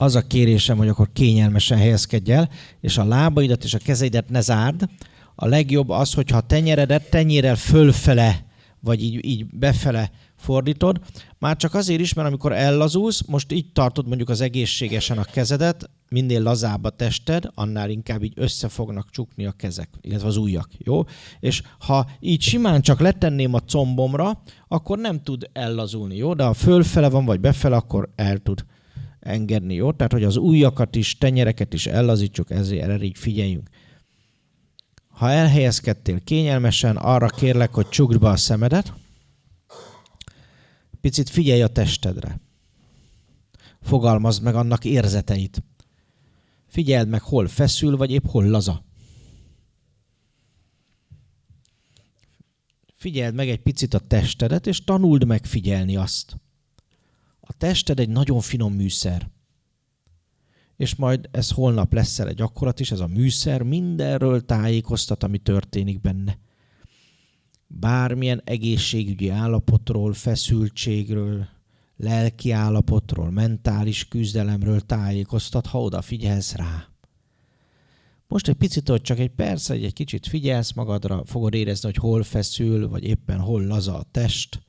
az a kérésem, hogy akkor kényelmesen helyezkedj el, és a lábaidat és a kezeidet ne zárd. A legjobb az, hogyha a tenyeredet tenyérrel fölfele, vagy így befele fordítod. Már csak azért is, mert amikor ellazulsz, most így tartod mondjuk az egészségesen a kezedet, minél lazább a tested, annál inkább így össze fognak csukni a kezek, illetve az ujjak, jó? És ha így simán csak letenném a combomra, akkor nem tud ellazulni, jó? De ha fölfele van, vagy befele, akkor el tud engedni, jó? Tehát, hogy az ujjakat is, tenyereket is ellazítsuk, ezért erre így figyeljünk. Ha elhelyezkedtél kényelmesen, arra kérlek, hogy csukd be a szemedet, picit figyelj a testedre. Fogalmazd meg annak érzeteit. Figyeld meg, hol feszül, vagy épp hol laza. Figyeld meg egy picit a testedet, és tanuld meg figyelni azt. A tested egy nagyon finom műszer. És majd ez holnap lesz egy gyakorlat is, ez a műszer mindenről tájékoztat, ami történik benne. Bármilyen egészségügyi állapotról, feszültségről, lelki állapotról, mentális küzdelemről tájékoztat, ha odafigyelsz rá. Most egy picit, hogy csak egy perc, egy kicsit figyelsz magadra, fogod érezni, hogy hol feszül, vagy éppen hol laza a test.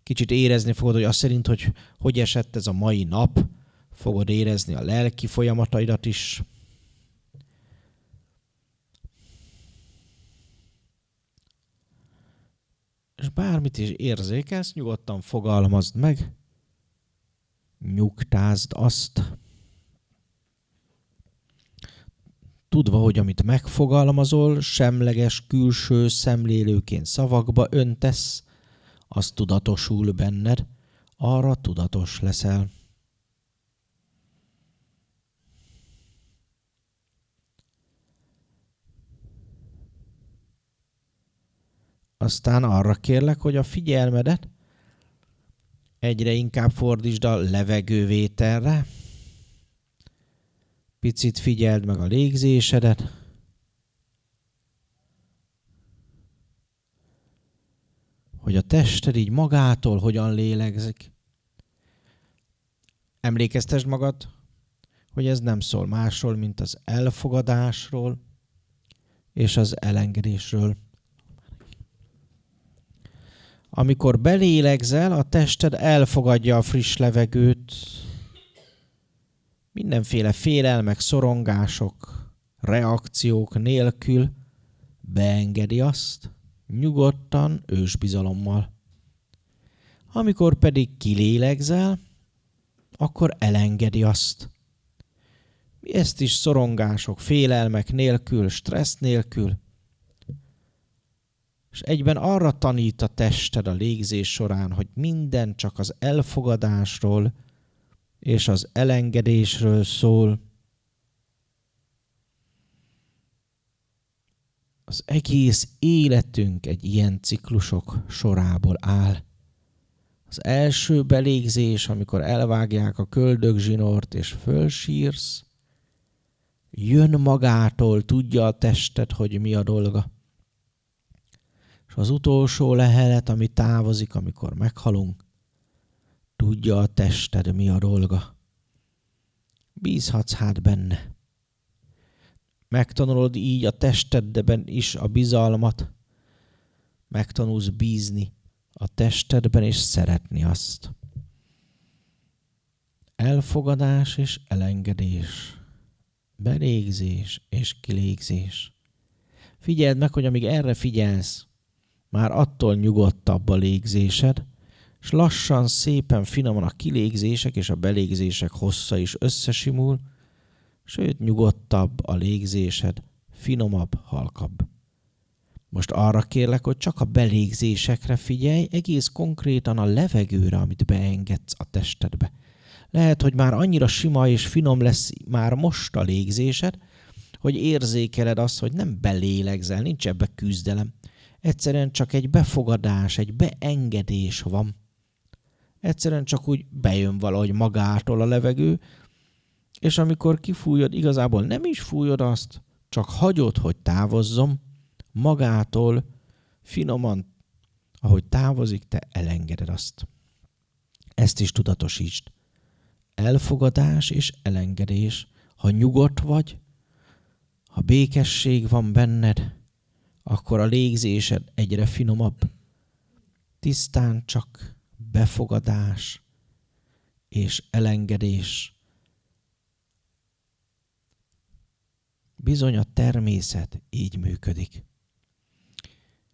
Kicsit érezni fogod, hogy azt szerint, hogy esett ez a mai nap, fogod érezni a lelki folyamataidat is. És bármit is érzékelsz, nyugodtan fogalmazd meg, nyugtázd azt. Tudva, hogy amit megfogalmazol, semleges külső szemlélőként szavakba öntesz, az tudatosul benned, arra tudatos leszel. Aztán arra kérlek, hogy a figyelmedet egyre inkább fordítsd a levegővételre. Picit figyeld meg a légzésedet. Hogy a tested így magától hogyan lélegzik. Emlékeztesd magad, hogy ez nem szól másról, mint az elfogadásról és az elengedésről. Amikor belélegzel, a tested elfogadja a friss levegőt, mindenféle félelmek, szorongások, reakciók nélkül beengedi azt, nyugodtan, ősbizalommal. Amikor pedig kilélegzel, akkor elengedi azt. Ezt is szorongások, félelmek nélkül, stressz nélkül, és egyben arra tanít a tested a légzés során, hogy minden csak az elfogadásról és az elengedésről szól. Az egész életünk egy ilyen ciklusok sorából áll. Az első belégzés, amikor elvágják a köldögzsinort és fölsírsz, jön magától, tudja a tested, hogy mi a dolga. És az utolsó lehelet, ami távozik, amikor meghalunk, tudja a tested, mi a dolga. Bízhatsz hát benne. Megtanulod így a testedben is a bizalmat. Megtanulsz bízni a testedben és szeretni azt. Elfogadás és elengedés. Belégzés és kilégzés. Figyeld meg, hogy amíg erre figyelsz, már attól nyugodtabb a légzésed, és lassan, szépen, finoman a kilégzések és a belégzések hossza is összesimul, sőt, nyugodtabb a légzésed, finomabb, halkabb. Most arra kérlek, hogy csak a belégzésekre figyelj, egész konkrétan a levegőre, amit beengedsz a testedbe. Lehet, hogy már annyira sima és finom lesz már most a légzésed, hogy érzékeled azt, hogy nem belélegzel, nincs ebbe küzdelem. Egyszerűen csak egy befogadás, egy beengedés van. Egyszerűen csak úgy bejön valahogy magától a levegő, és amikor kifújod, igazából nem is fújod azt, csak hagyod, hogy távozzon, magától, finoman, ahogy távozik, te elengeded azt. Ezt is tudatosítsd. elfogadás és elengedés. Ha nyugodt vagy, ha békesség van benned, akkor a légzésed egyre finomabb. Tisztán csak befogadás és elengedés. Bizony a természet így működik.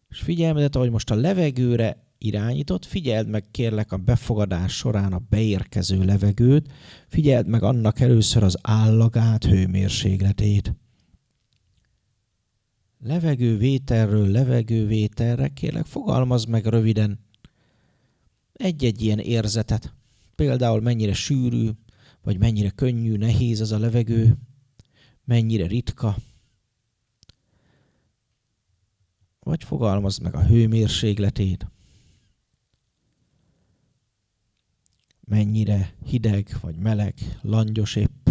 És figyelmedet, ahogy most a levegőre irányított, figyeld meg kérlek a befogadás során a beérkező levegőt, figyeld meg annak először az állagát, hőmérsékletét. Levegővételről levegővételre kérlek fogalmazd meg röviden egy-egy ilyen érzetet. Például mennyire sűrű, vagy mennyire könnyű, nehéz az a levegő, mennyire ritka. Vagy fogalmazd meg a hőmérsékletét. Mennyire hideg, vagy meleg, langyos épp.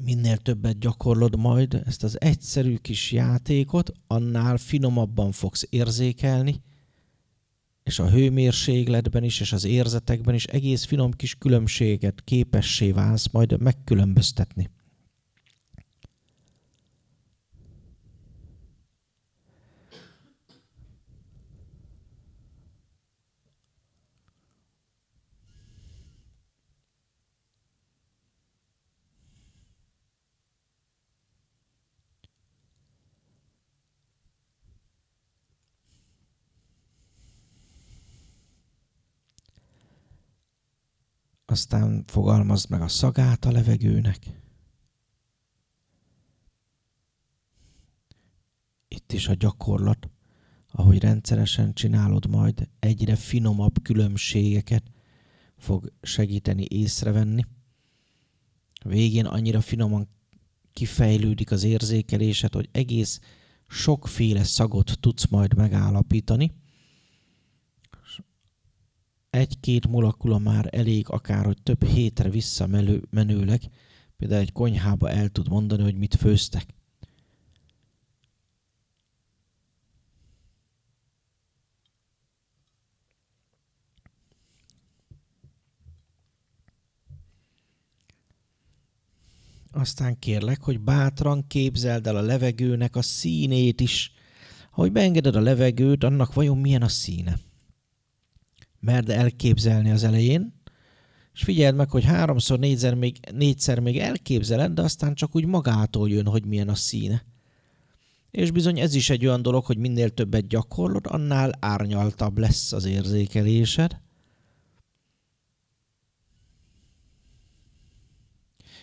Minél többet gyakorlod majd ezt az egyszerű kis játékot, annál finomabban fogsz érzékelni, és a hőmérsékletben is, és az érzetekben is egész finom kis különbséget képessé válsz majd megkülönböztetni. Aztán fogalmazd meg a szagát a levegőnek. Itt is a gyakorlat, ahogy rendszeresen csinálod majd, egyre finomabb különbségeket fog segíteni észrevenni. Végén annyira finoman kifejlődik az érzékelésed, hogy egész sokféle szagot tudsz majd megállapítani. Egy-két molekula már elég, akár hogy több hétre visszamenőleg, például egy konyhába el tud mondani, hogy mit főztek. Aztán kérlek, hogy bátran képzeld el a levegőnek a színét is. Ahogy beengeded a levegőt, annak vajon milyen a színe? Merd elképzelni az elején, és figyeld meg, hogy 3-4-szer még elképzeled, de aztán csak úgy magától jön, hogy milyen a színe. És bizony ez is egy olyan dolog, hogy minél többet gyakorlod, annál árnyaltabb lesz az érzékelésed.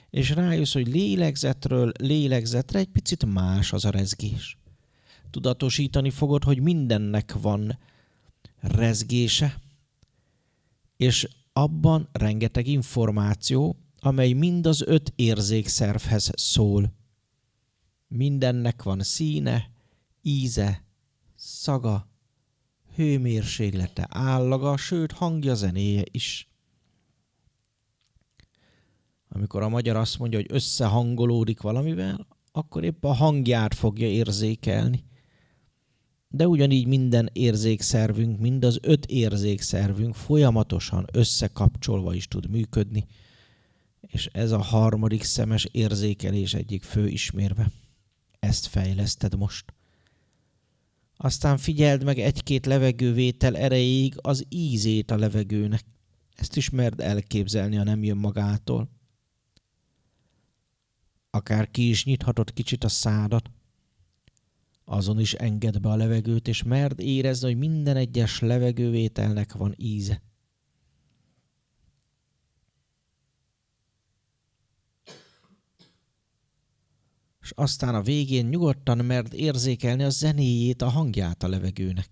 És rájössz, hogy lélegzetről lélegzetre egy picit más az a rezgés. Tudatosítani fogod, hogy mindennek van rezgése, és abban rengeteg információ, amely mind az 5 érzékszervhez szól. Mindennek van színe, íze, szaga, hőmérséklete, állaga, sőt hangja, zenéje is. Amikor a magyar azt mondja, hogy összehangolódik valamivel, akkor épp a hangját fogja érzékelni. De ugyanígy minden érzékszervünk, mind az 5 érzékszervünk folyamatosan összekapcsolva is tud működni, és ez a harmadik szemes érzékelés egyik fő ismérve. Ezt fejleszted most. Aztán figyeld meg egy-két levegővétel erejéig az ízét a levegőnek. Ezt is merd elképzelni, ha nem jön magától. Akár ki is nyithatod kicsit a szádat. Azon is engedd be a levegőt, és merd érezni, hogy minden egyes levegővételnek van íze. És aztán a végén nyugodtan merd érzékelni a zenéjét, a hangját a levegőnek.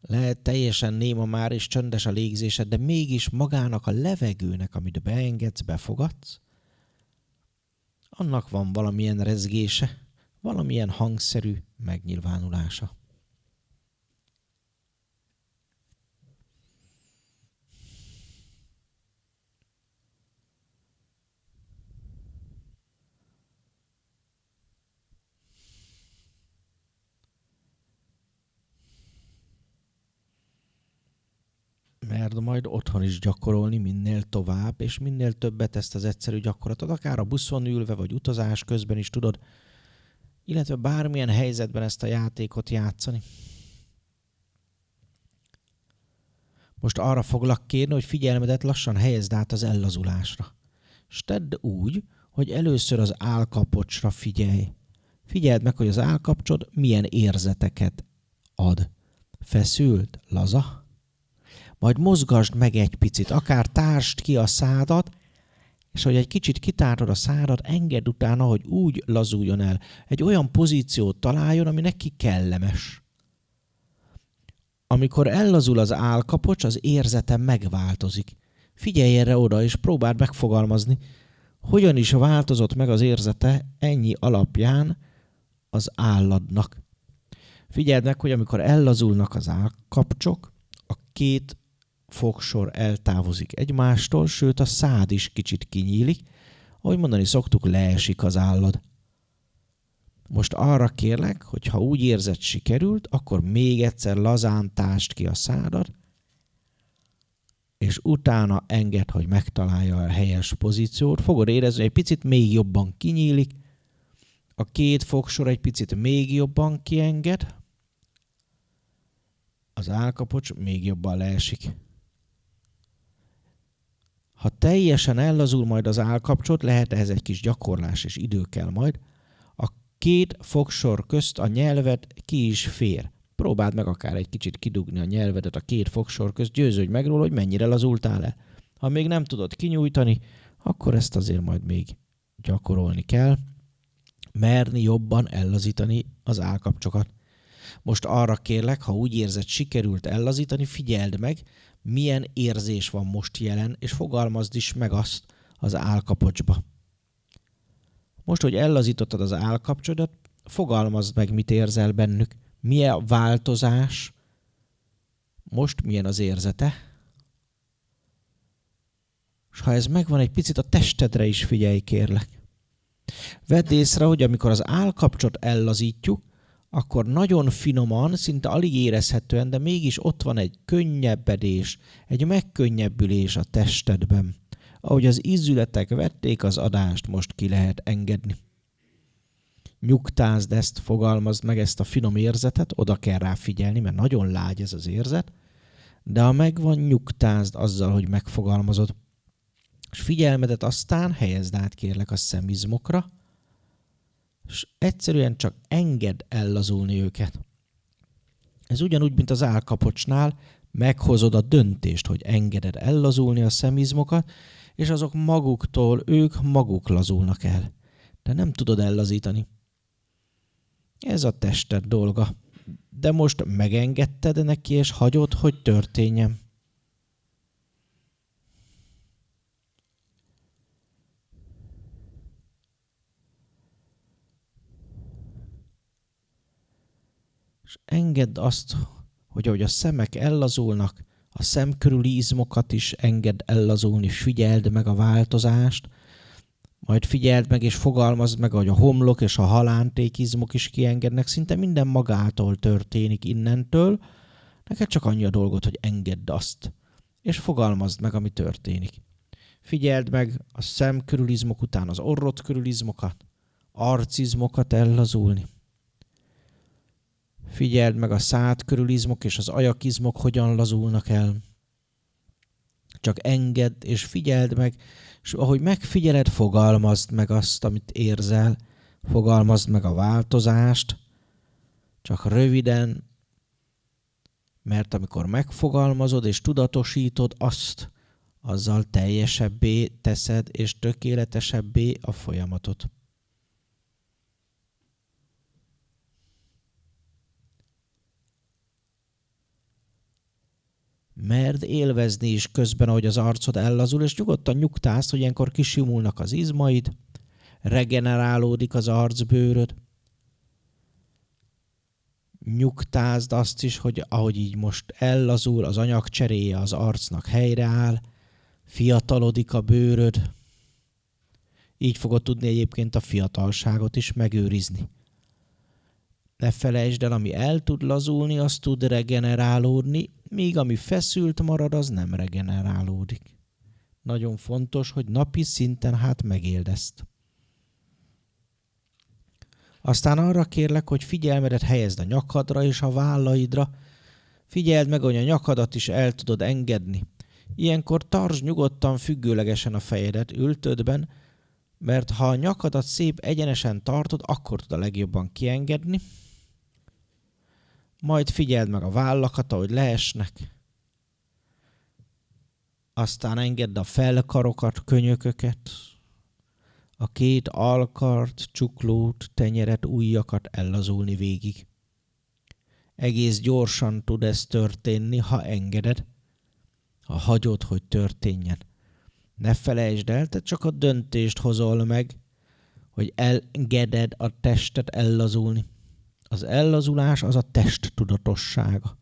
Lehet teljesen néma már és csöndes a légzésed, de mégis magának a levegőnek, amit beengedsz, befogadsz, annak van valamilyen rezgése, valamilyen hangszerű megnyilvánulása. Mert akard majd otthon is gyakorolni minél tovább, és minél többet ezt az egyszerű gyakorlatot, akár a buszon ülve, vagy utazás közben is tudod, illetve bármilyen helyzetben ezt a játékot játszani. Most arra foglak kérni, hogy figyelmedet lassan helyezd át az ellazulásra. És tedd úgy, hogy először az állkapocsra figyelj. Figyeld meg, hogy az állkapcsod milyen érzeteket ad. Feszült, laza. Majd mozgasd meg egy picit, akár társd ki a szádat, és hogy egy kicsit kitárod a szádat, engedd utána, hogy úgy lazuljon el. Egy olyan pozíciót találjon, ami neki kellemes. Amikor ellazul az állkapocs, az érzete megváltozik. Figyelj erre oda, és próbáld megfogalmazni, hogyan is változott meg az érzete ennyi alapján az álladnak. Figyeld meg, hogy amikor ellazulnak az állkapcsok, a két fogsor eltávozik egymástól, sőt a szád is kicsit kinyílik. Ahogy mondani szoktuk, leesik az állad. Most arra kérlek, hogy ha úgy érzed sikerült, akkor még egyszer lazán tásd ki a szádat, és utána engedd, hogy megtalálja a helyes pozíciót. Fogod érezni, hogy egy picit még jobban kinyílik, a két fogsor egy picit még jobban kienged, az állkapocs még jobban leesik. Ha teljesen ellazul majd az állkapcsot, lehet ehhez egy kis gyakorlás és idő kell majd, a két fogsor közt a nyelved ki is fér. Próbáld meg akár egy kicsit kidugni a nyelvedet a két fogsor közt, győződj meg róla, hogy mennyire lazultál el. Ha még nem tudod kinyújtani, akkor ezt azért majd még gyakorolni kell, merni jobban ellazítani az állkapcsokat. Most arra kérlek, ha úgy érzed, sikerült ellazítani, figyeld meg, milyen érzés van most jelen, és fogalmazd is meg azt az állkapocsba. Most, hogy ellazítottad az állkapcsodat, fogalmazd meg, mit érzel bennük, milyen a változás, most milyen az érzete. És ha ez megvan, egy picit a testedre is figyelj, kérlek. Vedd észre, hogy amikor az állkapcsot ellazítjuk, akkor nagyon finoman, szinte alig érezhetően, de mégis ott van egy könnyebbedés, egy megkönnyebbülés a testedben. Ahogy az ízületek vették az adást, most ki lehet engedni. Nyugtázd ezt, fogalmazd meg ezt a finom érzetet, oda kell rá figyelni, mert nagyon lágy ez az érzet, de ha megvan, nyugtázd azzal, hogy megfogalmazod. És figyelmedet aztán helyezd át, kérlek, a szemizmokra, és egyszerűen csak engedd ellazulni őket. Ez ugyanúgy, mint az állkapocsnál, meghozod a döntést, hogy engeded ellazulni a szemizmokat, és azok maguktól, ők maguk lazulnak el. De nem tudod ellazítani. Ez a tested dolga. De most megengedted neki, és hagyod, hogy történjen. És engedd azt, hogy ahogy a szemek ellazulnak, a szem körüli izmokat is engedd ellazulni, figyeld meg a változást, majd figyeld meg és fogalmazd meg, hogy a homlok és a halántékizmok is kiengednek, szinte minden magától történik innentől, neked csak annyi a dolgot, hogy engedd azt, és fogalmazd meg, ami történik. Figyeld meg a szem körülizmok után az orrod körülizmokat, arcizmokat ellazulni. Figyeld meg a szád körülizmok és az ajakizmok hogyan lazulnak el. Csak engedd és figyeld meg, és ahogy megfigyeled, fogalmazd meg azt, amit érzel, fogalmazd meg a változást, csak röviden, mert amikor megfogalmazod és tudatosítod azt, azzal teljesebbé teszed és tökéletesebbé a folyamatot. Merd élvezni is közben, ahogy az arcod ellazul, és nyugodtan nyugtázd, hogy ilyenkor kisimulnak az izmaid, regenerálódik az arcbőröd. Nyugtázd azt is, hogy ahogy így most ellazul, az anyagcseréje az arcnak helyreáll, fiatalodik a bőröd. Így fogod tudni egyébként a fiatalságot is megőrizni. Ne felejtsd el, ami el tud lazulni, az tud regenerálódni, míg ami feszült marad, az nem regenerálódik. Nagyon fontos, hogy napi szinten megéld ezt. Aztán arra kérlek, hogy figyelmedet helyezd a nyakadra és a vállaidra. Figyeld meg, hogy a nyakadat is el tudod engedni. Ilyenkor tartsd nyugodtan függőlegesen a fejedet ültődben, mert ha a nyakadat szép egyenesen tartod, akkor tud a legjobban kiengedni. Majd figyeld meg a vállakat, ahogy leesnek. Aztán engedd a felkarokat, könyököket, a két alkart, csuklót, tenyeret, ujjakat ellazulni végig. Egész gyorsan tud ez történni, ha engeded, ha hagyod, hogy történjen. Ne felejtsd el, te csak a döntést hozol meg, hogy engeded a testet ellazulni. Az ellazulás az a test tudatossága.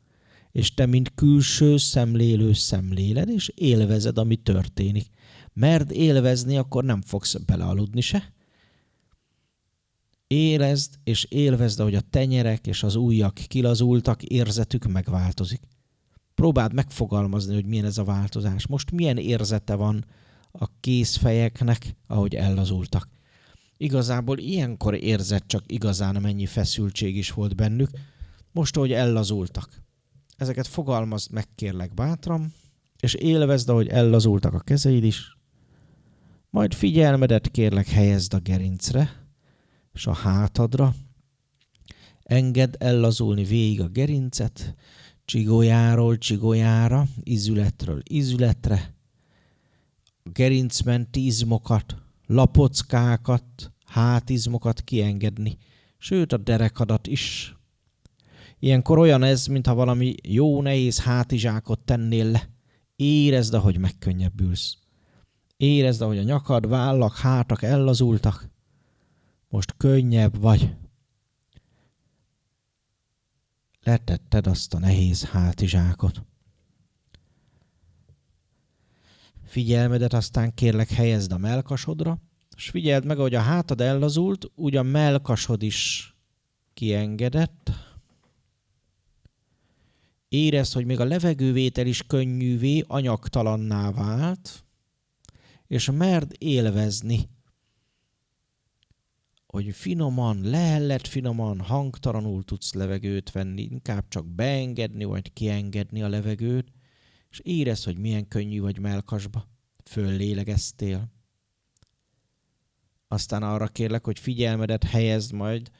És te, mint külső szemlélő szemléled, és élvezed, ami történik. Merd élvezni, akkor nem fogsz belealudni se. Érezd és élvezd, ahogy a tenyerek és az ujjak kilazultak, érzetük megváltozik. Próbáld megfogalmazni, hogy milyen ez a változás. Most milyen érzete van a kézfejeknek, ahogy ellazultak. Igazából ilyenkor érzed csak igazán, mennyi feszültség is volt bennük, most, ahogy ellazultak. Ezeket fogalmazd meg, kérlek bátran, és élvezd, ahogy ellazultak a kezeid is. Majd figyelmedet kérlek helyezd a gerincre, és a hátadra. Engedd ellazulni végig a gerincet, csigolyáról csigolyára, izületről izületre. A gerincmenti izmokat, lapockákat, hátizmokat kiengedni, sőt a derekadat is. Ilyenkor olyan ez, mintha valami jó nehéz hátizsákot tennél le. Érezd, ahogy megkönnyebbülsz. Érezd, ahogy a nyakad, vállak, hátak ellazultak. Most könnyebb vagy. Letetted azt a nehéz hátizsákot. Figyelmedet aztán kérlek helyezd a mellkasodra, és figyeld meg, ahogy a hátad ellazult, úgy a mellkasod is kiengedett. Érezd, hogy még a levegővétel is könnyűvé, anyagtalanná vált, és merd élvezni, hogy finoman, lehellett finoman, hangtalanul tudsz levegőt venni, inkább csak beengedni, vagy kiengedni a levegőt, és érezd, hogy milyen könnyű vagy mellkasba. Föllélegeztél. Aztán arra kérlek, hogy figyelmedet helyezd majd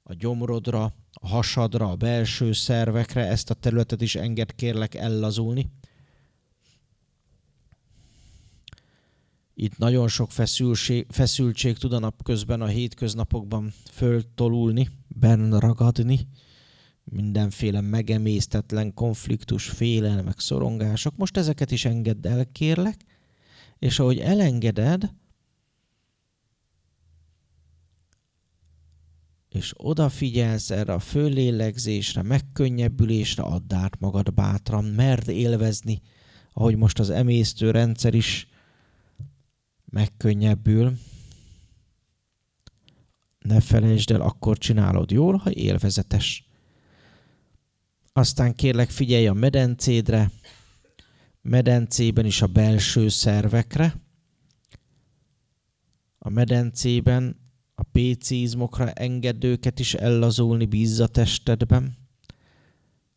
a gyomrodra, a hasadra, a belső szervekre, ezt a területet is engedd kérlek ellazulni. Itt nagyon sok feszültség tud a napközben, a hétköznapokban föltolulni, benn ragadni, mindenféle megemésztetlen konfliktus, félelmek, szorongások. Most ezeket is engedd el, kérlek, és ahogy elengeded, és odafigyelsz erre a föllélegzésre, megkönnyebbülésre, add át magad bátran, merd élvezni, ahogy most az emésztőrendszer is megkönnyebbül. Ne felejtsd el, akkor csinálod jól, ha élvezetes. Aztán kérlek figyelj a medencédre, medencében is a belső szervekre. A medencében a pécizmokra engedd őket is ellazulni, bízz a testedben.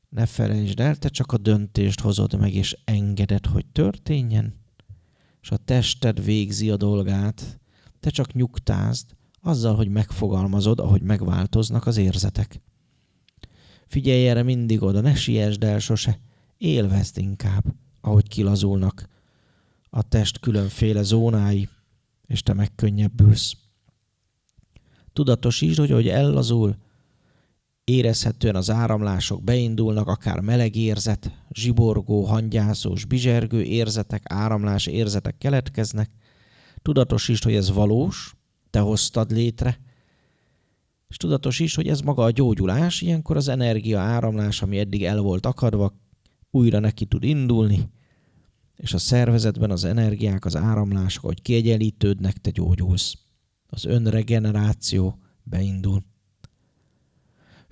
Ne felejtsd el, te csak a döntést hozod meg, és engeded, hogy történjen. És a tested végzi a dolgát, te csak nyugtázd azzal, hogy megfogalmazod, ahogy megváltoznak az érzetek. Figyelj erre mindig oda, ne siessd el sose, élvezd inkább, ahogy kilazulnak a test különféle zónái, és te megkönnyebbülsz. Tudatosítsd, hogy ahogy ellazul, érezhetően az áramlások beindulnak, akár meleg érzet, zsiborgó, hangyászós, bizsergő érzetek, áramlás érzetek keletkeznek. Tudatosítsd, hogy ez valós, te hoztad létre, és tudatosítsd, hogy ez maga a gyógyulás, ilyenkor az energia áramlás, ami eddig el volt akadva, újra neki tud indulni, és a szervezetben az energiák, az áramlások, ahogy kiegyenlítődnek, te gyógyulsz. Az önregeneráció beindul.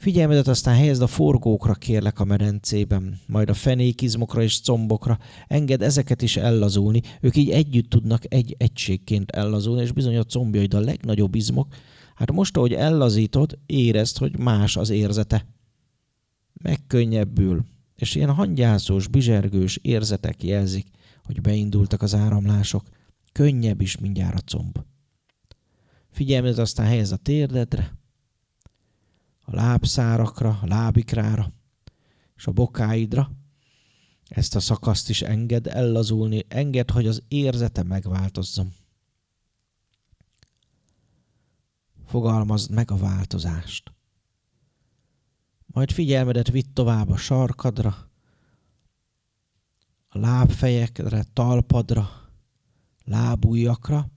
Figyelmedet aztán helyezd a forgókra, kérlek, a medencében, majd a fenékizmokra és combokra. Engedd ezeket is ellazulni. Ők így együtt tudnak egy egységként ellazulni, és bizony a combjaid a legnagyobb izmok. Hát most, ahogy ellazítod, érezd, hogy más az érzete. Megkönnyebbül, és ilyen hangyászós, bizsergős érzetek jelzik, hogy beindultak az áramlások. Könnyebb is mindjárt a comb. Figyelmedet aztán helyezd a térdedre, a lábszárakra, a lábikrára és a bokáidra. Ezt a szakaszt is engedd ellazulni, engedd, hogy az érzete megváltozzon. Fogalmazd meg a változást. Majd figyelmedet vidd tovább a sarkadra, a lábfejekre, talpadra, lábujjakra.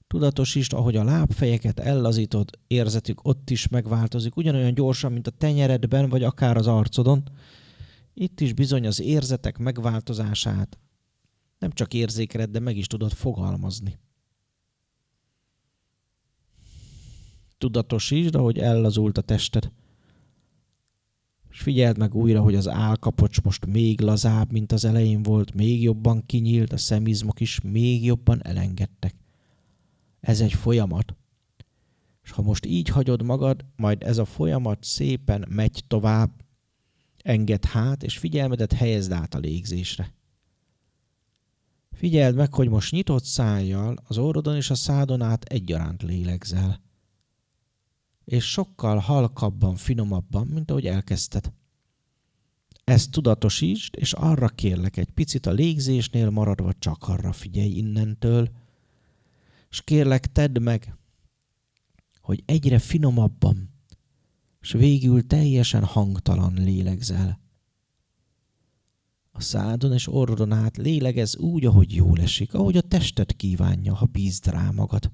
Tudatosítsd, ahogy a lábfejeket ellazítod, érzetük ott is megváltozik, ugyanolyan gyorsan, mint a tenyeredben, vagy akár az arcodon. Itt is bizony az érzetek megváltozását nem csak érzékeled, de meg is tudod fogalmazni. Tudatosítsd, ahogy ellazult a tested. És figyeld meg újra, hogy az állkapocs most még lazább, mint az elején volt, még jobban kinyílt, a szemizmok is még jobban elengedtek. Ez egy folyamat. És ha most így hagyod magad, majd ez a folyamat szépen megy tovább, engedd hát, és figyelmedet helyezd át a légzésre. Figyeld meg, hogy most nyitott szájjal az orrodon és a szádon át egyaránt lélegzel. És sokkal halkabban, finomabban, mint ahogy elkezdted. Ezt tudatosítsd, és arra kérlek, egy picit a légzésnél maradva csak arra figyelj innentől, és kérlek, tedd meg, hogy egyre finomabban, és végül teljesen hangtalan lélegzel. A szádon és orrodon át lélegezz úgy, ahogy jól esik, ahogy a tested kívánja, ha bízd rá magad.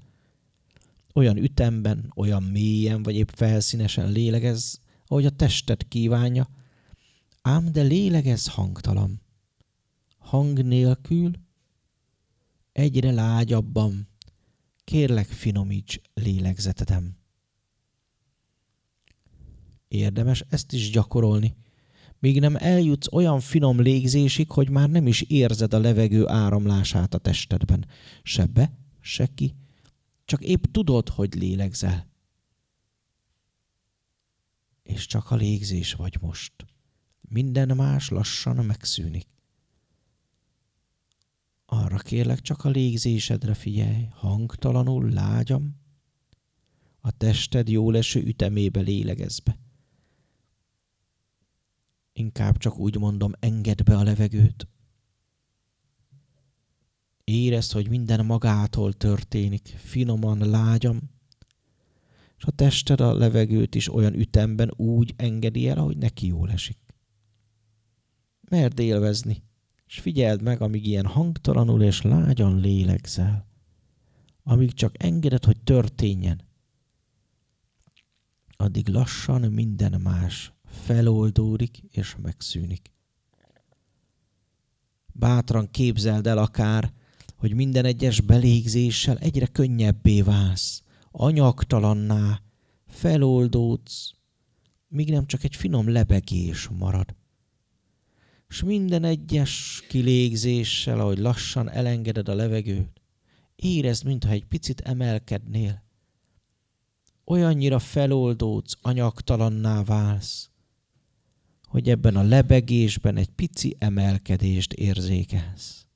Olyan ütemben, olyan mélyen, vagy épp felszínesen lélegezz, ahogy a tested kívánja, ám de lélegezz hangtalan. Hang nélkül, egyre lágyabban, kérlek, finomíts lélegzetedem. Érdemes ezt is gyakorolni, míg nem eljutsz olyan finom légzésig, hogy már nem is érzed a levegő áramlását a testedben. Se be, se ki, csak épp tudod, hogy lélegzel. És csak a légzés vagy most. Minden más lassan megszűnik. Arra kérlek, csak a légzésedre figyelj, hangtalanul, lágyam, a tested jól eső ütemébe lélegezz be. Inkább csak úgy mondom, engedd be a levegőt. Érezd, hogy minden magától történik, finoman, lágyam, és a tested a levegőt is olyan ütemben úgy engedi el, ahogy neki jól esik. Merd élvezni, és figyeld meg, amíg ilyen hangtalanul és lágyan lélegzel, amíg csak engeded, hogy történjen, addig lassan minden más feloldódik és megszűnik. Bátran képzeld el akár, hogy minden egyes belégzéssel egyre könnyebbé válsz, anyagtalanná, feloldódsz, míg nem csak egy finom lebegés marad. És minden egyes kilégzéssel, ahogy lassan elengeded a levegőt, érezd, mintha egy picit emelkednél. Olyannyira feloldódsz, anyagtalanná válsz, hogy ebben a lebegésben egy pici emelkedést érzékelsz.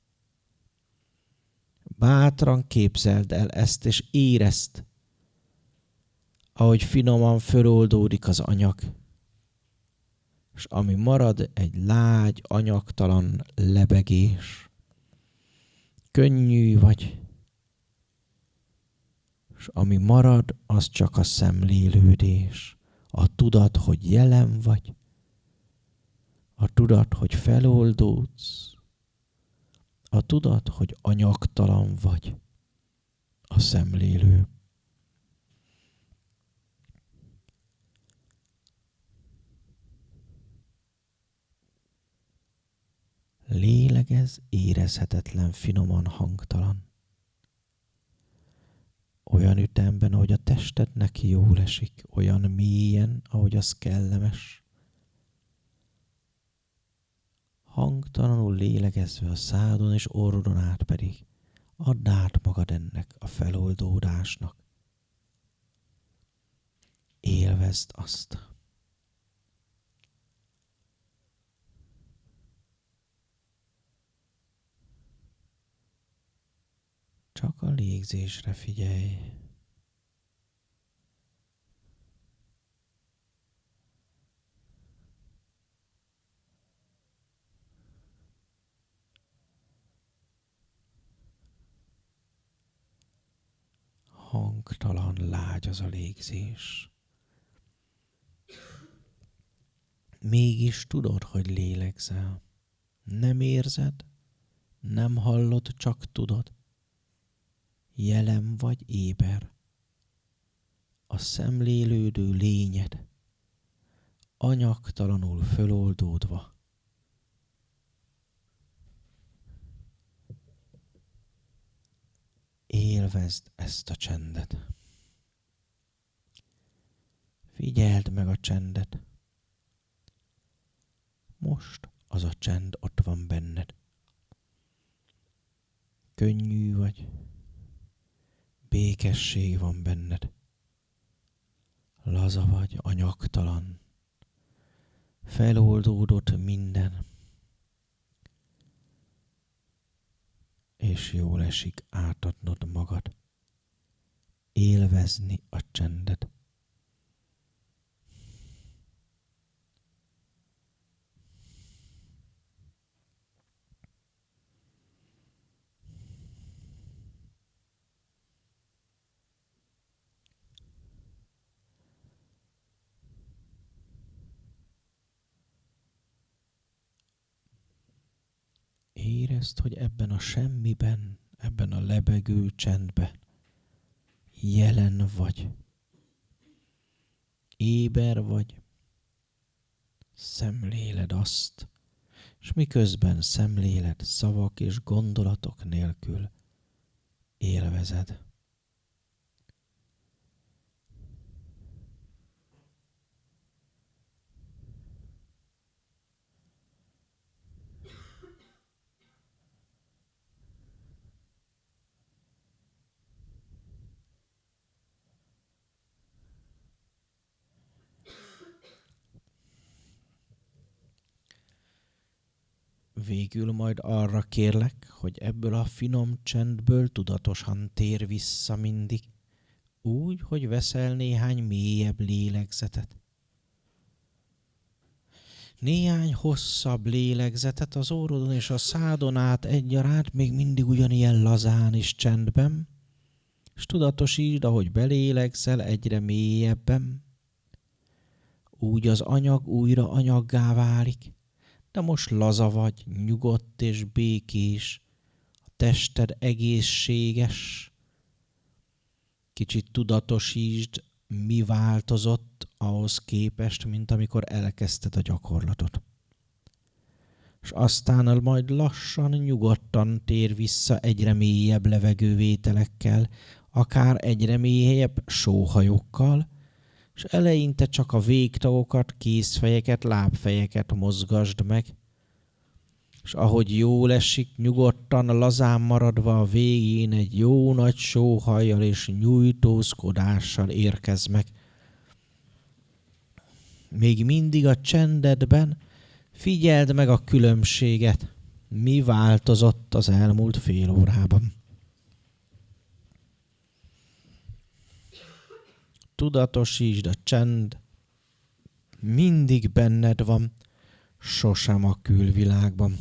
Bátran képzeld el ezt, és érezd, ahogy finoman föloldódik az anyag, és ami marad, egy lágy, anyagtalan lebegés. Könnyű vagy, és ami marad, az csak a szemlélődés. A tudat, hogy jelen vagy, a tudat, hogy feloldódsz, a tudat, hogy anyagtalan vagy, a szemlélő. Lélegez, érezhetetlen, finoman, hangtalan. olyan ütemben, ahogy a testednek jól esik, olyan mélyen, ahogy az kellemes. Hangtalanul lélegezve a szádon és orrodon át pedig add át magad ennek a feloldódásnak. Élvezd azt. Csak a légzésre figyelj. Hangtalan, lágy az a légzés. Mégis tudod, hogy lélegzel. Nem érzed, nem hallod, csak tudod. Jelen vagy éber. A szemlélődő lényed, anyagtalanul föloldódva. Élvezd ezt a csendet. Figyeld meg a csendet. Most az a csend ott van benned. Könnyű vagy, békesség van benned. Laza vagy, anyagtalan. Feloldódott minden. És jól esik átadnod magad. Élvezni a csendet. Érezd, hogy ebben a semmiben, ebben a lebegő csendben jelen vagy. Éber vagy. Szemléled azt, és miközben szemléled szavak és gondolatok nélkül élvezed. Végül majd arra kérlek, hogy ebből a finom csendből tudatosan tér vissza mindig, úgy, hogy veszel néhány mélyebb lélegzetet. Néhány hosszabb lélegzetet az orrodon és a szádon át egyaránt, még mindig ugyanilyen lazán és csendben, és tudatosítsd, ahogy belélegzel egyre mélyebben, úgy az anyag újra anyaggá válik. De most laza vagy, nyugodt és békés, a tested egészséges. Kicsit tudatosítsd, mi változott ahhoz képest, mint amikor elkezdted a gyakorlatot. És aztán majd lassan, nyugodtan tér vissza egyre mélyebb levegővételekkel, akár egyre mélyebb sóhajokkal, és eleinte csak a végtagokat, kézfejeket, lábfejeket mozgasd meg, és ahogy jól esik, nyugodtan, lazán maradva a végén egy jó nagy sóhajjal és nyújtózkodással érkezz meg. Még mindig a csendedben figyeld meg a különbséget, mi változott az elmúlt fél órában. Tudatosítsd, a csend mindig benned van, sosem a külvilágban.